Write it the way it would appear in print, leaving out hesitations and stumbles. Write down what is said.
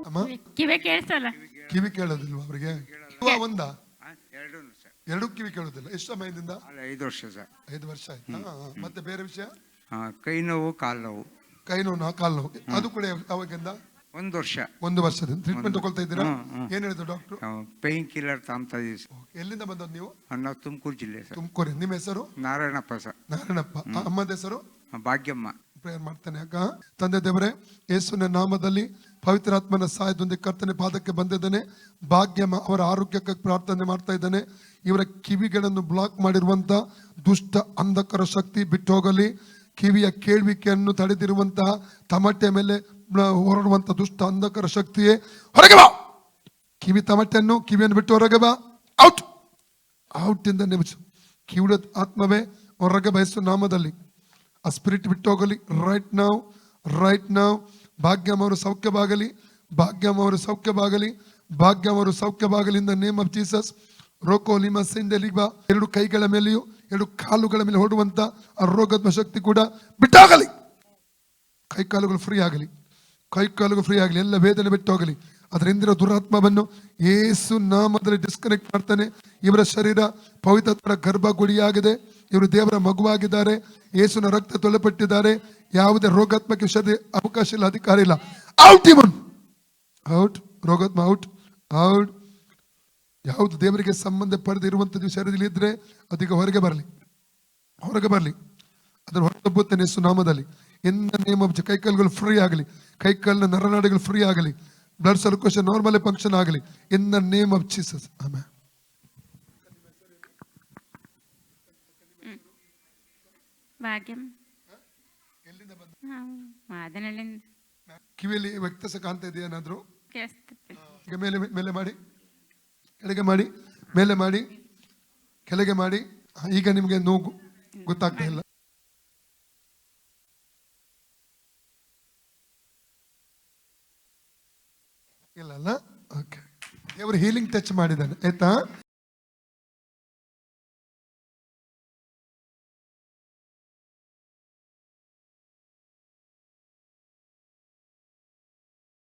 ಅಮ್ಮ ಕಿವೆ ಕೇಳಿಸಲ್ಲ. ಕಿವಿ ಕೇಳೋದಿಲ್ವಾ ಅವರಿಗೆ? ಒಂದ ಎರಡು ಸರ್. ಎರಡು ಕಿವಿ ಕೇಳೋದಿಲ್ಲ. ಎಷ್ಟು ಸಮಯದಿಂದ? ಅಲ್ಲ 5 ವರ್ಷ ಸರ್. 5 ವರ್ಷ ಆಯ್ತಾ? ಮತ್ತೆ ಬೇರೆ ವಿಷಯ? ಕೈ ನೋವು, ಕಾಲು ನೋವು. ಕೈ ನೋವು, ಕಾಲು ನೋವು, ಅದು ಕೂಡ ಯಾವಾಗಿಂದ? 1 ವರ್ಷ. 1 ವರ್ಷದಿಂದ ಟ್ರೀಟ್ಮೆಂಟ್ ತಗೊಳ್ತಾ ಇದ್ದೀರಾ? ಏನ್ ಹೇಳಿದ್ರು ಡಾಕ್ಟರ್? ಪೈನ್ ಕಿಲ್ಲರ್ ತಾಮ್ತಾ ಇದೀವಿ ಸರ್. ಎಲ್ಲಿಂದ ಬಂದದ್ದು ನೀವು? ನಾವು ತುಮಕೂರು ಜಿಲ್ಲೆ ಸರ್. ತುಮಕೂರು. ನಿಮ್ಮ ಹೆಸರು? ನಾರಾಯಣಪ್ಪ ಸರ್. ನಾರಾಯಣಪ್ಪ. ಅಮ್ಮದ ಹೆಸರು? ಭಾಗ್ಯಮ್ಮ. ಪ್ರೇಯರ್ ಮಾಡ್ತಾನೆ. ಅಕ್ಕ, ತಂದೆ ದೇವರೇ, ಯೇಸುವಿನ ನಾಮದಲ್ಲಿ ಪವಿತ್ರಾತ್ಮನ ಸಹಾಯದೊಂದಿಗೆ ಕರ್ತನೆ ಪಾದಕ್ಕೆ ಬಂದಿದ್ದಾನೆ. ಭಾಗ್ಯಮ್ಮ ಅವರ ಆರೋಗ್ಯಕ್ಕಾಗಿ ಪ್ರಾರ್ಥನೆ ಮಾಡ್ತಾ ಇದ್ದಾನೆ. ಇವರ ಕಿವಿಗಳನ್ನು ಬ್ಲಾಕ್ ಮಾಡಿರುವಂತ ದುಷ್ಟ ಅಂಧಕರ ಶಕ್ತಿ ಬಿಟ್ಟು ಹೋಗಲಿ. ಕಿವಿಯ ಕೇಳುವಿಕೆಯನ್ನು ತಡೆದಿರುವಂತಹ ತಮಟೆ ಮೇಲೆ ಹೊರಡುವಂತ ದುಷ್ಟ ಅಂಧಕರ ಶಕ್ತಿಯೇ ಹೊರಗೆ ಬಾ. ಕಿವಿಯನ್ನು ಬಿಟ್ಟು ಹೊರಗೆ ಬಾ. ಔಟ್ ಔಟ್ ಇಂದ ನಿಮಿಷ. ಕಿವಿಡ ಆತ್ಮವೇ ಹೊರಗೆ ಬಯಸು ನಾಮದಲ್ಲಿ. ಆ ಸ್ಪಿರಿಟ್ ಬಿಟ್ಟು ಹೋಗಲಿ. ರೈಟ್ ನಾವು ಭಾಗ್ಯಮ್ಮ ಅವರು ಸೌಖ್ಯವಾಗಲಿ. ಭಾಗ್ಯಮ್ಮ ಅವರು ಸೌಖ್ಯವಾಗಲಿ. ಭಾಗ್ಯಮ್ಮ ಅವರು ಸೌಖ್ಯವಾಗಲಿ. In the name of Jesus. ರೋಕೋ ಲಿಮಾ ಸಿಂಡೆಲಿಬಾ. 2 ಕೈಗಳ ಮೇಲೆಯೂ 2 ಕಾಲುಗಳ ಮೇಲೆ ಹೊರಡುವಂತ ಆ ರೋಗಾತ್ಮ ಶಕ್ತಿ ಕೂಡ ಬಿಟ್ಟಾಗಲಿ. ಕೈಕಾಲುಗಳು ಫ್ರೀ ಆಗಲಿ. ಕೈಕಾಲುಗಳು ಫ್ರೀ ಆಗಲಿ. ಎಲ್ಲ ವೇದನೆ ಬಿಟ್ಟು ಹೋಗಲಿ. ಅದರ ಹಿಂದಿನ ದುರಾತ್ಮವನ್ನು ಯೇಸು ನಾಮದಲ್ಲಿ ಡಿಸ್ಕನೆಕ್ಟ್ ಮಾಡ್ತಾನೆ. ಇವರ ಶರೀರ ಪವಿತ್ರ ಗರ್ಭಗುಡಿಯಾಗಿದೆ. ಇವರು ದೇವರ ಮಗುವಾಗಿದ್ದಾರೆ. ಯೇಸುನ ರಕ್ತ ತೊಳೆಪಟ್ಟಿದ್ದಾರೆ. ಯಾವುದೇ ರೋಗಾತ್ಮಕ ಶರೀರ ಅವಕಾಶ ಇಲ್ಲ, ಅಧಿಕಾರ ಇಲ್ಲ. Out even out. ರೋಗಾತ್ಮ ಔಟ್ ಔಟ್. ಯಾವುದು ದೇವರಿಗೆ ಸಂಬಂಧ ಪಡೆದಿರುವಂಥದ್ದು ಶರೀರದಲ್ಲಿ ಇದ್ರೆ ಅದೀಗ ಹೊರಗೆ ಬರಲಿ. ಅದರ ಹೊರತಬ್ಬುತ್ತೇನೆ ಯೇಸು ನಾಮದಲ್ಲಿ. ಇನ್ನ ನೇಮ್ ಆಫ್ ಕೈಕಾಲುಗಳು ಫ್ರೀ ಆಗಲಿ. ಕೈಕಾಲಿನ ನರನಾಡಿಗಳು ಫ್ರೀ ಆಗಲಿ. ಬ್ಲಡ್ ಸರ್ಕ್ಯುಲೇಷನ್ ನಾರ್ಮಲ್ ಫಂಕ್ಷನ್ ಆಗಲಿ. In the name of Jesus. Amen. Bhagyam ಮಾದನಳ್ಳಿಂದ. ಕಿವಿಯಲ್ಲಿ ವ್ಯಕ್ತಸ ಕಾಣ್ತಾ ಇದೆಯಾ ಏನಾದ್ರು? ಕೇಳಿಸ್ತದೆ. ಮೇಲೆ ಮಾಡಿ, ಕೆಳಗೆ ಮಾಡಿ, ಮೇಲೆ ಮಾಡಿ, ಕೆಳಗೆ ಮಾಡಿ. ಈಗ ನಿಮ್ಗೆ ನೋವು ಗೊತ್ತಾಗ್ತಾ ಇಲ್ಲ? ಇಲ್ಲ. ಓಕೆ. ದೇವರು ಹೀಲಿಂಗ್ ಟಚ್ ಮಾಡಿದ್ದಾನೆ ಆಯ್ತಾ?